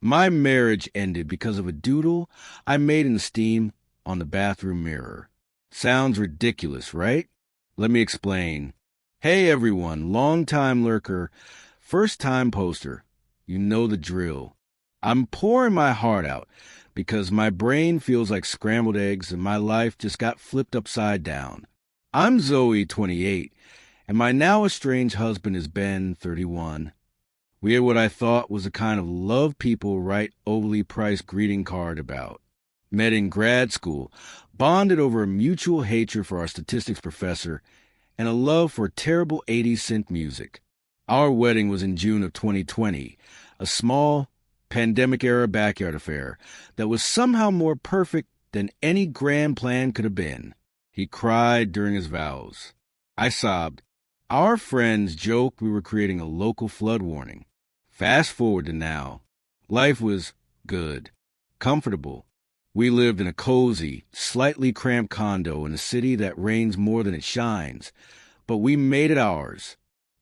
My marriage ended because of a doodle I made in steam on the bathroom mirror. Sounds ridiculous, right? Let me explain. Hey everyone, long-time lurker, first-time poster. You know the drill. I'm pouring my heart out because my brain feels like scrambled eggs and my life just got flipped upside down. I'm Zoe, 28, and my now estranged husband is Ben, 31. We had what I thought was the kind of love people write overly priced greeting card about. Met in grad school, bonded over a mutual hatred for our statistics professor, and a love for terrible 80s synth music. Our wedding was in June of 2020, a small, pandemic-era backyard affair that was somehow more perfect than any grand plan could have been. He cried during his vows. I sobbed. Our friends joked we were creating a local flood warning. Fast forward to now. Life was good, comfortable. We lived in a cozy, slightly cramped condo in a city that rains more than it shines, but we made it ours.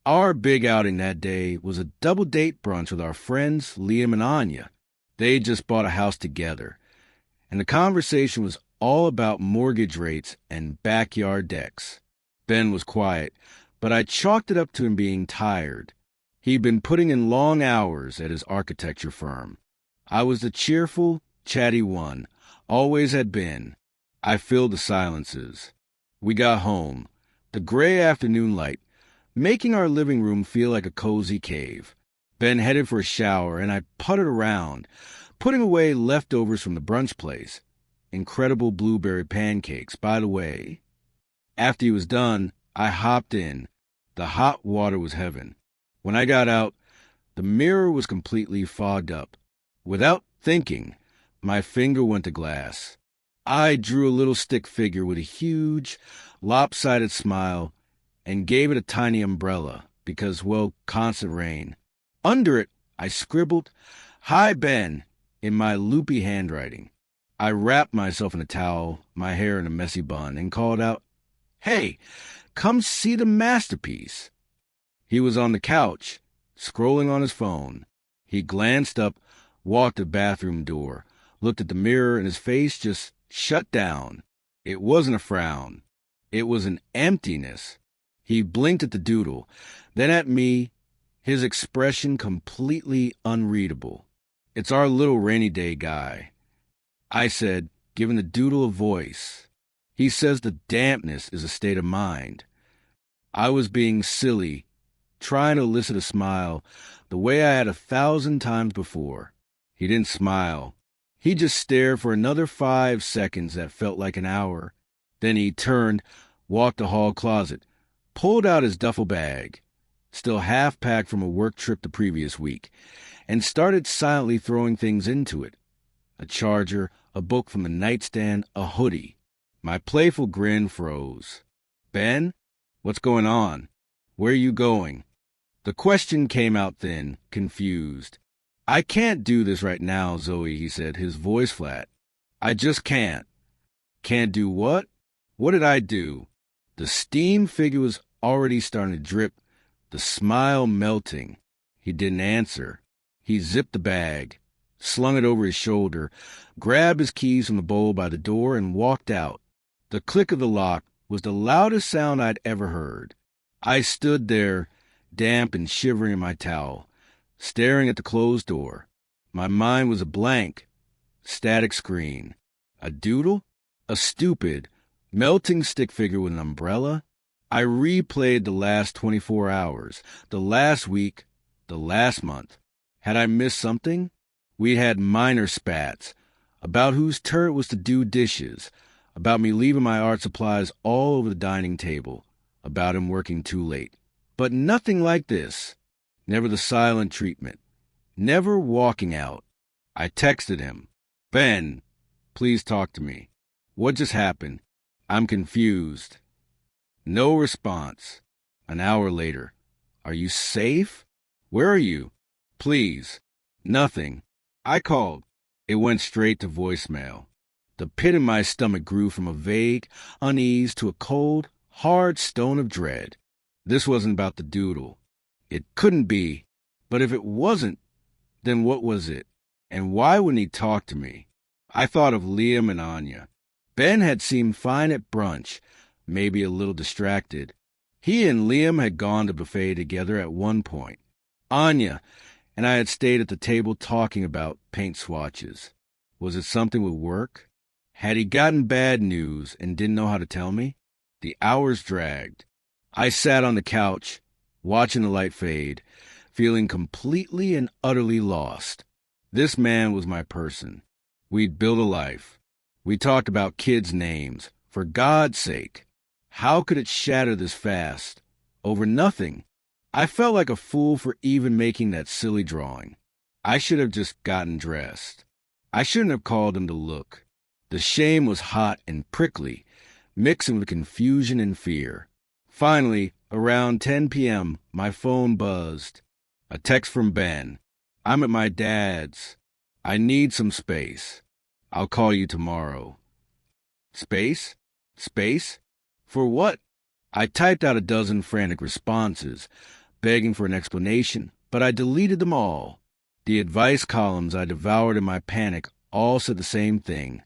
Our big outing that day was a double-date brunch with our friends Liam and Anya. They just bought a house together, and the conversation was all about mortgage rates and backyard decks. Ben was quiet, but I chalked it up to him being tired. He'd been putting in long hours at his architecture firm. I was the cheerful, chatty one, always had been. I filled the silences. We got home, the gray afternoon light, making our living room feel like a cozy cave. Ben headed for a shower, and I puttered around, putting away leftovers from the brunch place. Incredible blueberry pancakes, by the way. After he was done, I hopped in. The hot water was heaven. When I got out, the mirror was completely fogged up. Without thinking, my finger went to glass. I drew a little stick figure with a huge, lopsided smile and gave it a tiny umbrella because, well, constant rain. Under it, I scribbled, "Hi, Ben," in my loopy handwriting. I wrapped myself in a towel, my hair in a messy bun, and called out, "Hey, come see the masterpiece." He was on the couch, scrolling on his phone. He glanced up, walked to the bathroom door, looked at the mirror, and his face just shut down. It wasn't a frown. It was an emptiness. He blinked at the doodle, then at me, his expression completely unreadable. "It's our little rainy day guy," I said, giving the doodle a voice. "He says the dampness is a state of mind." I was being silly, trying to elicit a smile the way I had 1,000 times before. He didn't smile. He just stared for another 5 seconds that felt like an hour. Then he turned, walked to the hall closet, pulled out his duffel bag, still half-packed from a work trip the previous week, and started silently throwing things into it. A charger, a book from the nightstand, a hoodie. My playful grin froze. "Ben, what's going on? Where are you going?" The question came out thin, confused. "I can't do this right now, Zoe," he said, his voice flat. "I just can't." "Can't do what? What did I do?" The steam figure was already starting to drip, the smile melting. He didn't answer. He zipped the bag, slung it over his shoulder, grabbed his keys from the bowl by the door, and walked out. The click of the lock was the loudest sound I'd ever heard. I stood there, damp and shivering in my towel, staring at the closed door. My mind was a blank, static screen. A doodle? A stupid, melting stick figure with an umbrella? I replayed the last 24 hours, the last week, the last month. Had I missed something? We'd had minor spats, about whose turn it was to do dishes, about me leaving my art supplies all over the dining table, about him working too late. But nothing like this. Never the silent treatment. Never walking out. I texted him, "Ben, please talk to me. What just happened? I'm confused." No response. An hour later. "Are you safe? Where are you? Please." Nothing. I called. It went straight to voicemail. The pit in my stomach grew from a vague unease to a cold, hard stone of dread. This wasn't about the doodle. It couldn't be. But if it wasn't, then what was it? And why wouldn't he talk to me? I thought of Liam and Anya. Ben had seemed fine at brunch, maybe a little distracted. He and Liam had gone to buffet together at one point. Anya and I had stayed at the table talking about paint swatches. Was it something with work? Had he gotten bad news and didn't know how to tell me? The hours dragged. I sat on the couch, watching the light fade, feeling completely and utterly lost. This man was my person. We'd built a life. We talked about kids' names. For God's sake, how could it shatter this fast? Over nothing. I felt like a fool for even making that silly drawing. I should have just gotten dressed. I shouldn't have called him to look. The shame was hot and prickly, mixing with confusion and fear. Finally, around 10 p.m., my phone buzzed. A text from Ben. I'm at my dad's. I need some space. I'll call you tomorrow. Space? Space? For what? I typed out a dozen frantic responses, begging for an explanation, but I deleted them all. The advice columns I devoured in my panic all said the same thing.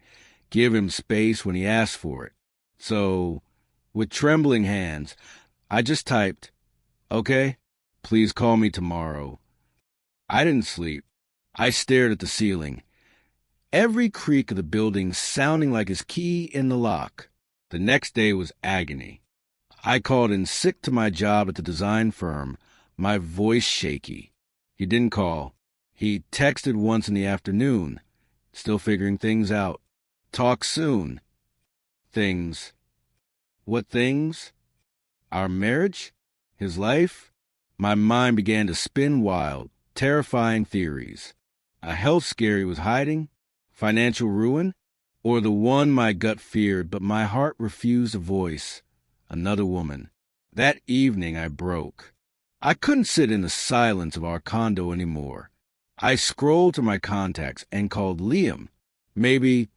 Give him space when he asks for it. So, with trembling hands, I just typed, okay, please call me tomorrow. I didn't sleep. I stared at the ceiling, every creak of the building sounding like his key in the lock. The next day was agony. I called in sick to my job at the design firm, my voice shaky. He didn't call. He texted once in the afternoon, still figuring things out. Talk soon. Things. What things? Our marriage? His life? My mind began to spin wild, terrifying theories. A health scare he was hiding? Financial ruin? Or the one my gut feared but my heart refused to voice? Another woman. That evening I broke. I couldn't sit in the silence of our condo anymore. I scrolled to my contacts and called Liam. Maybe,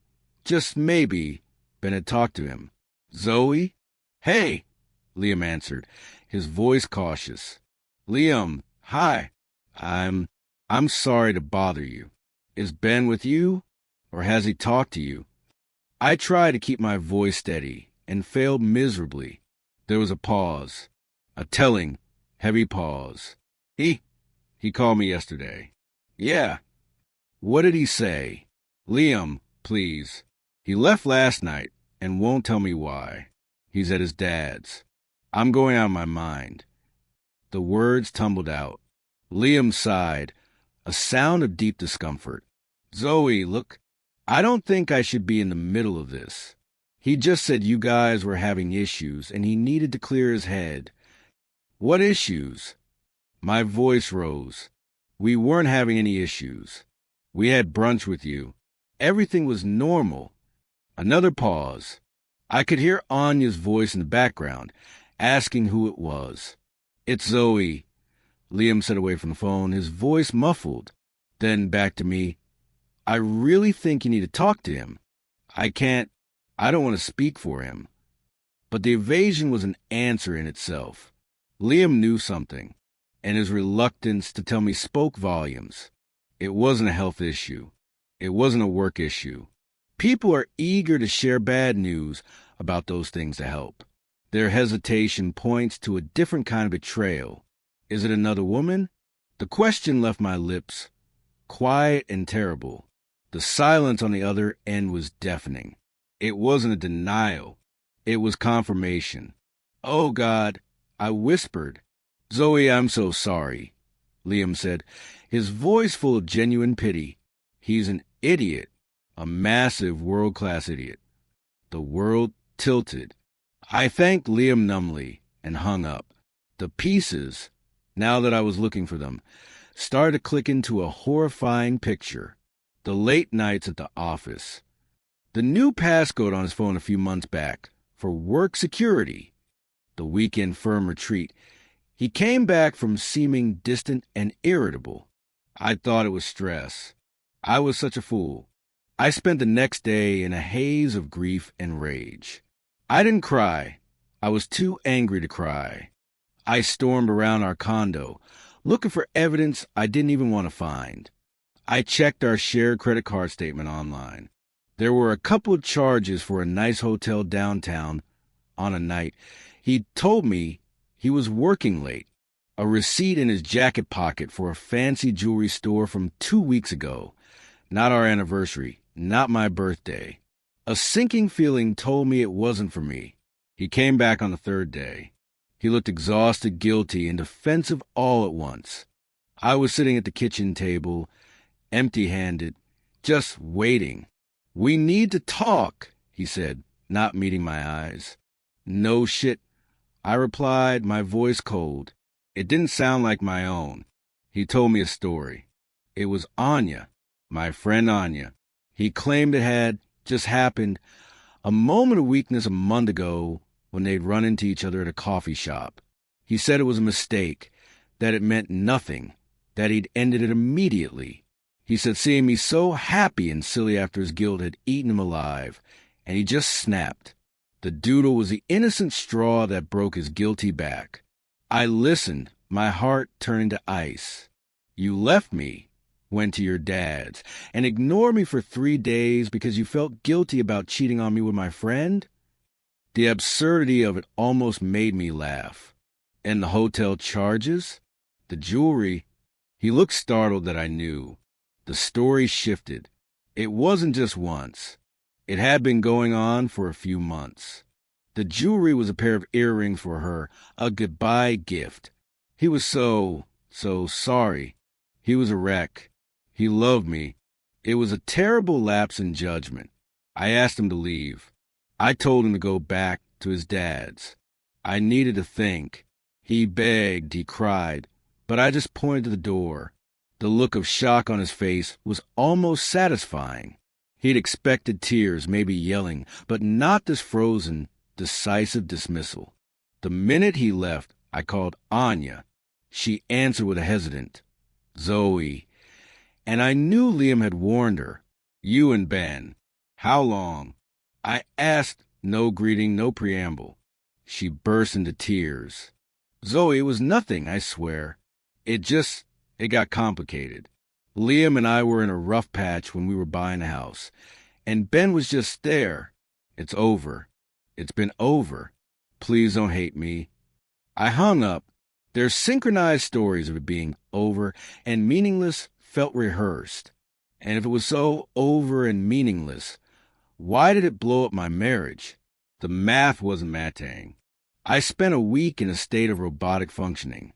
just maybe, Ben had talked to him. Zoe? Hey, Liam answered, his voice cautious. Liam, hi. I'm sorry to bother you. Is Ben with you, or has he talked to you? I tried to keep my voice steady and failed miserably. There was a pause, a telling, heavy pause. He called me yesterday. Yeah. What did he say? Liam, please. He left last night and won't tell me why. He's at his dad's. I'm going out of my mind. The words tumbled out. Liam sighed, a sound of deep discomfort. Zoe, look, I don't think I should be in the middle of this. He just said you guys were having issues and he needed to clear his head. What issues? My voice rose. We weren't having any issues. We had brunch with you. Everything was normal. Another pause. I could hear Anya's voice in the background, asking who it was. It's Zoe, Liam said away from the phone, his voice muffled. Then back to me. I really think you need to talk to him. I don't want to speak for him. But the evasion was an answer in itself. Liam knew something, and his reluctance to tell me spoke volumes. It wasn't a health issue. It wasn't a work issue. People are eager to share bad news about those things to help. Their hesitation points to a different kind of betrayal. Is it another woman? The question left my lips, quiet and terrible. The silence on the other end was deafening. It wasn't a denial. It was confirmation. Oh, God, I whispered. Zoe, I'm so sorry, Liam said, his voice full of genuine pity. He's an idiot, a massive world-class idiot. The world tilted. I thanked Liam numbly and hung up. The pieces, now that I was looking for them, started to click into a horrifying picture. The late nights at the office. The new passcode on his phone a few months back for work security. The weekend firm retreat. He came back from seeming distant and irritable. I thought it was stress. I was such a fool. I spent the next day in a haze of grief and rage. I didn't cry. I was too angry to cry. I stormed around our condo, looking for evidence I didn't even want to find. I checked our shared credit card statement online. There were a couple of charges for a nice hotel downtown on a night. He told me he was working late. A receipt in his jacket pocket for a fancy jewelry store from 2 weeks ago. Not our anniversary, not my birthday. A sinking feeling told me it wasn't for me. He came back on the third day. He looked exhausted, guilty, and defensive all at once. I was sitting at the kitchen table, empty-handed, just waiting. "We need to talk," he said, not meeting my eyes. "No shit," I replied, my voice cold. It didn't sound like my own. He told me a story. It was Anya, my friend Anya. He claimed it had just happened a moment of weakness a month ago when they'd run into each other at a coffee shop. He said it was a mistake, that it meant nothing, that he'd ended it immediately. He said seeing me so happy and silly after his guilt had eaten him alive, and he just snapped. The Doodle was the innocent straw that broke his guilty back. I listened, my heart turned to ice. "You left me, went to your dad's, and ignored me for 3 days because you felt guilty about cheating on me with my friend?" The absurdity of it almost made me laugh. "And the hotel charges? The jewelry?" He looked startled that I knew. The story shifted. It wasn't just once. It had been going on for a few months. The jewelry was a pair of earrings for her, a goodbye gift. He was so sorry. He was a wreck. He loved me. It was a terrible lapse in judgment. I asked him to leave. I told him to go back to his dad's. I needed to think. He begged, he cried, but I just pointed to the door. The look of shock on his face was almost satisfying. He'd expected tears, maybe yelling, but not this frozen, decisive dismissal. The minute he left, I called Anya. She answered with a hesitant, "Zoe." And I knew Liam had warned her. "You and Ben. How long?" I asked, no greeting, no preamble. She burst into tears. "Zoe, it was nothing, I swear. It got complicated. Liam and I were in a rough patch when we were buying a house, and Ben was just there. It's over. It's been over. Please don't hate me." I hung up. Their synchronized stories of it being over and meaningless felt rehearsed. And if it was so over and meaningless, why did it blow up my marriage? The math wasn't matching. I spent a week in a state of robotic functioning.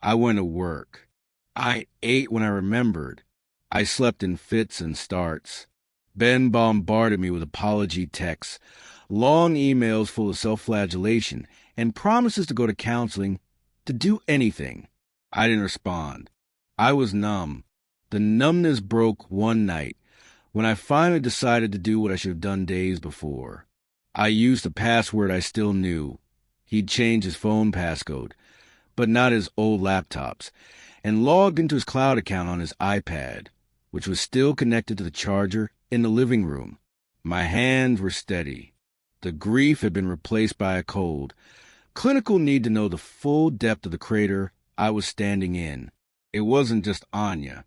I went to work. I ate when I remembered. I slept in fits and starts. Ben bombarded me with apology texts, long emails full of self-flagellation, and promises to go to counseling, to do anything. I didn't respond. I was numb. The numbness broke one night when I finally decided to do what I should have done days before. I used a password I still knew. He'd changed his phone passcode, but not his old laptop's, and logged into his cloud account on his iPad, which was still connected to the charger in the living room. My hands were steady. The grief had been replaced by a cold, clinical need to know the full depth of the crater I was standing in. It wasn't just Anya.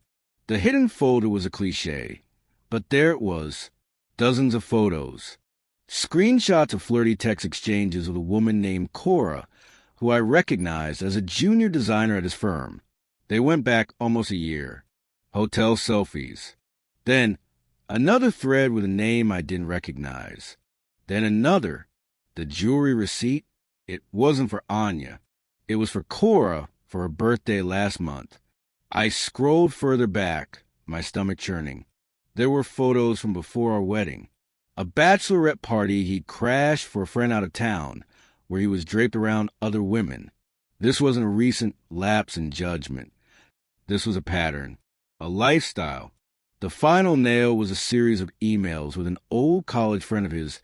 The hidden folder was a cliché, but there it was, dozens of photos. Screenshots of flirty text exchanges with a woman named Cora, who I recognized as a junior designer at his firm. They went back almost a year. Hotel selfies. Then another thread with a name I didn't recognize. Then another. The jewelry receipt. It wasn't for Anya. It was for Cora for her birthday last month. I scrolled further back, my stomach churning. There were photos from before our wedding. A bachelorette party he'd crashed for a friend out of town, where he was draped around other women. This wasn't a recent lapse in judgment. This was a pattern, a lifestyle. The final nail was a series of emails with an old college friend of his,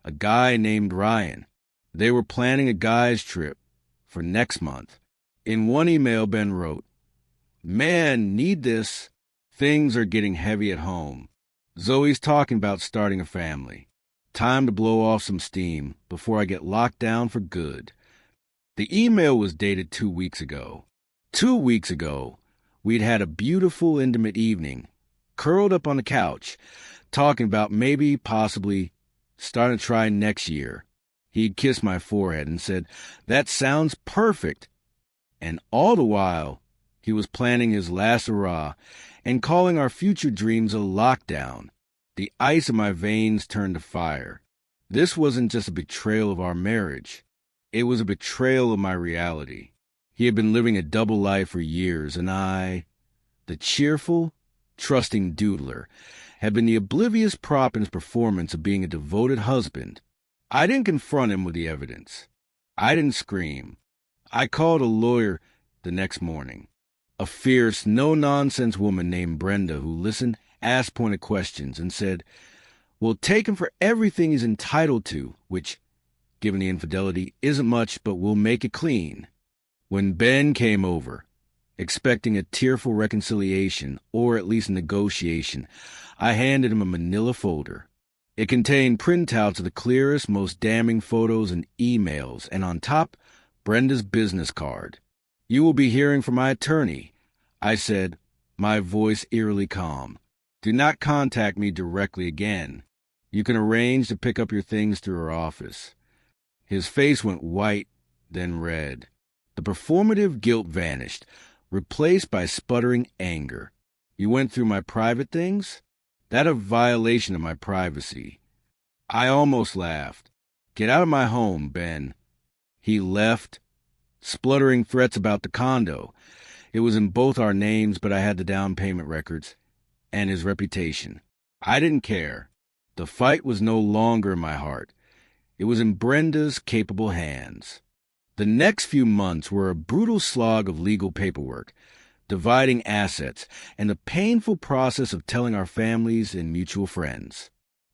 a guy named Ryan. They were planning a guy's trip for next month. In one email, Ben wrote, "Man, need this. Things are getting heavy at home. Zoe's talking about starting a family. Time to blow off some steam before I get locked down for good." The email was dated 2 weeks ago. 2 weeks ago, we'd had a beautiful, intimate evening. curled up on the couch, talking about maybe, possibly, starting to try next year. He'd kissed my forehead and said, "That sounds perfect." And all the while, he was planning his last hurrah and calling our future dreams a lockdown. The ice in my veins turned to fire. This wasn't just a betrayal of our marriage. It was a betrayal of my reality. He had been living a double life for years, and I, the cheerful, trusting doodler, had been the oblivious prop in his performance of being a devoted husband. I didn't confront him with the evidence. I didn't scream. I called a lawyer the next morning. A fierce, no-nonsense woman named Brenda who listened, asked pointed questions, and said, "We'll take him for everything he's entitled to, which, given the infidelity, isn't much, but we'll make it clean." When Ben came over, expecting a tearful reconciliation, or at least a negotiation, I handed him a manila folder. It contained printouts of the clearest, most damning photos and emails, and on top, Brenda's business card. "You will be hearing from my attorney," I said, my voice eerily calm. "Do not contact me directly again. You can arrange to pick up your things through her office." His face went white, then red. The performative guilt vanished, replaced by sputtering anger. "You went through my private things? That a violation of my privacy." I almost laughed. "Get out of my home, Ben." He left, spluttering threats about the condo. It was in both our names, but I had the down payment records and his reputation. I didn't care. The fight was no longer in my heart. It was in Brenda's capable hands. The next few months were a brutal slog of legal paperwork, dividing assets, and the painful process of telling our families and mutual friends.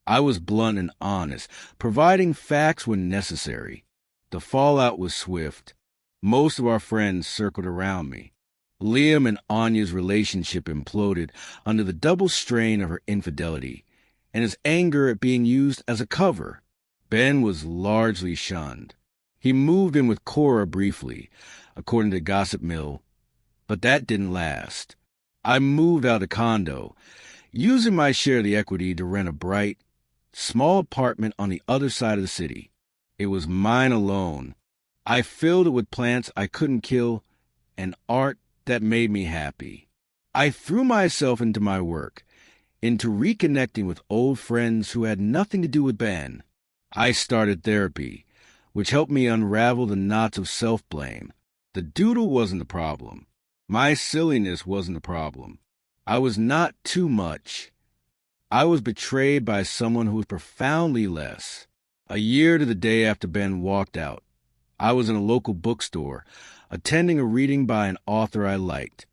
I was blunt and honest, providing facts when necessary. The fallout was swift. Most of our friends circled around me. Liam and Anya's relationship imploded under the double strain of her infidelity and his anger at being used as a cover. Ben was largely shunned. He moved in with Cora briefly, according to Gossip Mill, but that didn't last. I moved out of condo, using my share of the equity to rent a bright, small apartment on the other side of the city. It was mine alone. I filled it with plants I couldn't kill and art that made me happy. I threw myself into my work, into reconnecting with old friends who had nothing to do with Ben. I started therapy, which helped me unravel the knots of self-blame. The doodle wasn't the problem. My silliness wasn't the problem. I was not too much. I was betrayed by someone who was profoundly less. A year to the day after Ben walked out, I was in a local bookstore, attending a reading by an author I liked.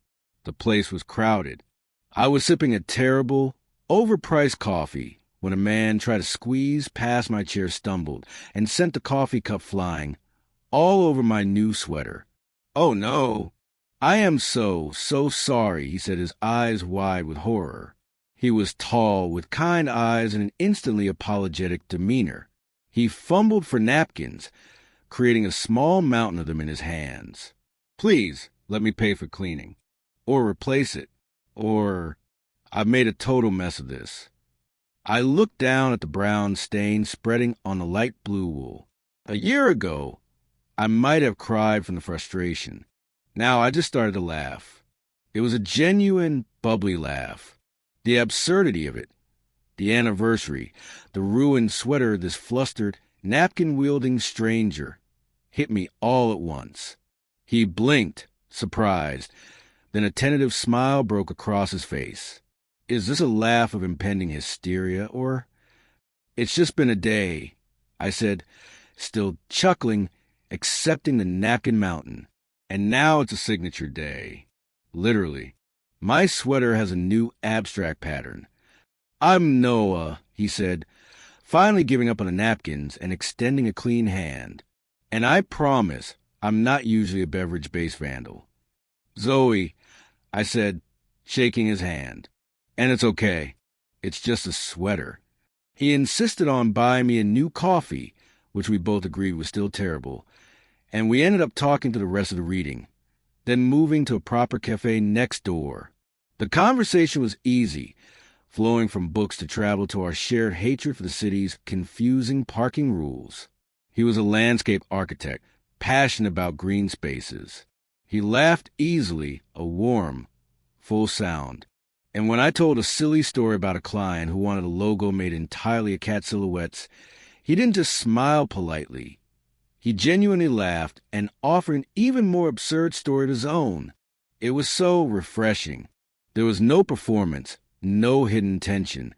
The place was crowded. I was sipping a terrible, overpriced coffee when a man tried to squeeze past my chair, stumbled, and sent the coffee cup flying all over my new sweater. "Oh, no. I am so sorry," he said, his eyes wide with horror. He was tall, with kind eyes and an instantly apologetic demeanor. He fumbled for napkins, creating a small mountain of them in his hands. "Please, let me pay for cleaning. Or replace it. Or I've made a total mess of this." I looked down at the brown stain spreading on the light blue wool. A year ago, I might have cried from the frustration. Now I just started to laugh. It was a genuine, bubbly laugh. The absurdity of it, the anniversary, the ruined sweater of this flustered, napkin-wielding stranger hit me all at once. He blinked, surprised. Then a tentative smile broke across his face. Is this a laugh of impending hysteria, or... "It's just been a day," I said, still chuckling, accepting the napkin mountain. "And now it's a signature day. Literally. My sweater has a new abstract pattern. I'm Noah," he said, finally giving up on the napkins and extending a clean hand. "And I promise I'm not usually a beverage-based vandal." "Zoe," I said, shaking his hand. "And it's okay. It's just a sweater." He insisted on buying me a new coffee, which we both agreed was still terrible, and we ended up talking to the rest of the reading, then moving to a proper cafe next door. The conversation was easy, flowing from books to travel to our shared hatred for the city's confusing parking rules. He was a landscape architect, passionate about green spaces. He laughed easily, a warm, full sound. And when I told a silly story about a client who wanted a logo made entirely of cat silhouettes, he didn't just smile politely. He genuinely laughed and offered an even more absurd story of his own. It was so refreshing. There was no performance, no hidden tension,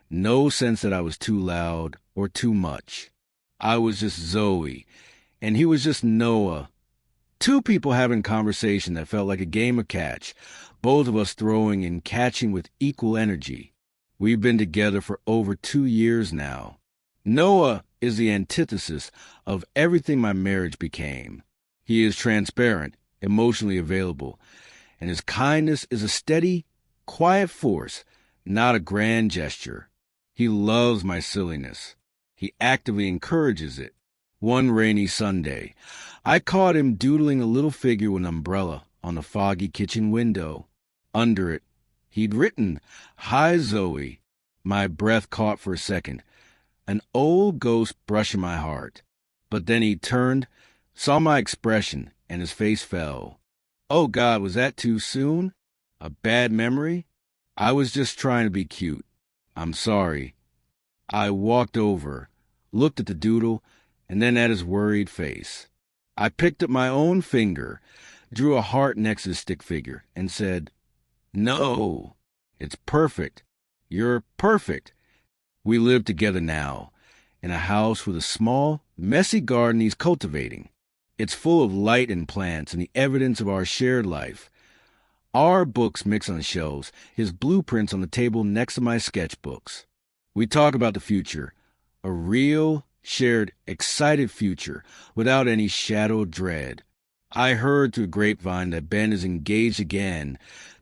no sense that I was too loud or too much. I was just Zoe, and he was just Noah. Two people having a conversation that felt like a game of catch, both of us throwing and catching with equal energy. We've been together for over 2 years now. Noah is the antithesis of everything my marriage became. He is transparent, emotionally available, and his kindness is a steady, quiet force, not a grand gesture. He loves my silliness. He actively encourages it. One rainy Sunday, I caught him doodling a little figure with an umbrella on the foggy kitchen window. Under it, he'd written, "Hi, Zoe." My breath caught for a second, an old ghost brushing my heart. But then he turned, saw my expression, and his face fell. Oh God, was that too soon? A bad memory? I was just trying to be cute. I'm sorry. I walked over, looked at the doodle, and then at his worried face. I picked up my own finger, drew a heart next to the stick figure, and said, "No, it's perfect. You're perfect." We live together now, in a house with a small, messy garden he's cultivating. It's full of light and plants and the evidence of our shared life. Our books mix on the shelves, his blueprints on the table next to my sketchbooks. We talk about the future, a real, shared, excited future without any shadow of dread. I heard through the grapevine that Ben is engaged again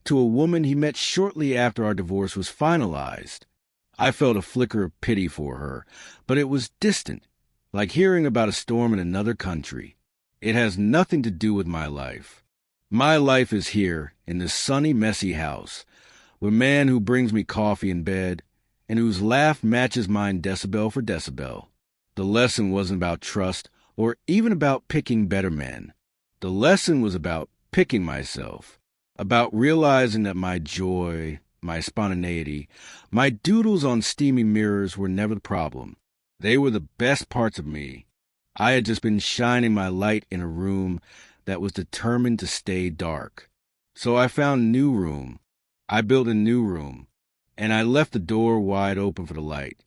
to a woman he met shortly after our divorce was finalized. I felt a flicker of pity for her, but it was distant, like hearing about a storm in another country. It has nothing to do with my life. My life is here, in this sunny, messy house, with a man who brings me coffee in bed, and whose laugh matches mine decibel for decibel. The lesson wasn't about trust, or even about picking better men. The lesson was about picking myself, about realizing that my joy, my spontaneity, my doodles on steamy mirrors were never the problem. They were the best parts of me. I had just been shining my light in a room that was determined to stay dark. So I found a new room. I built a new room, and I left the door wide open for the light.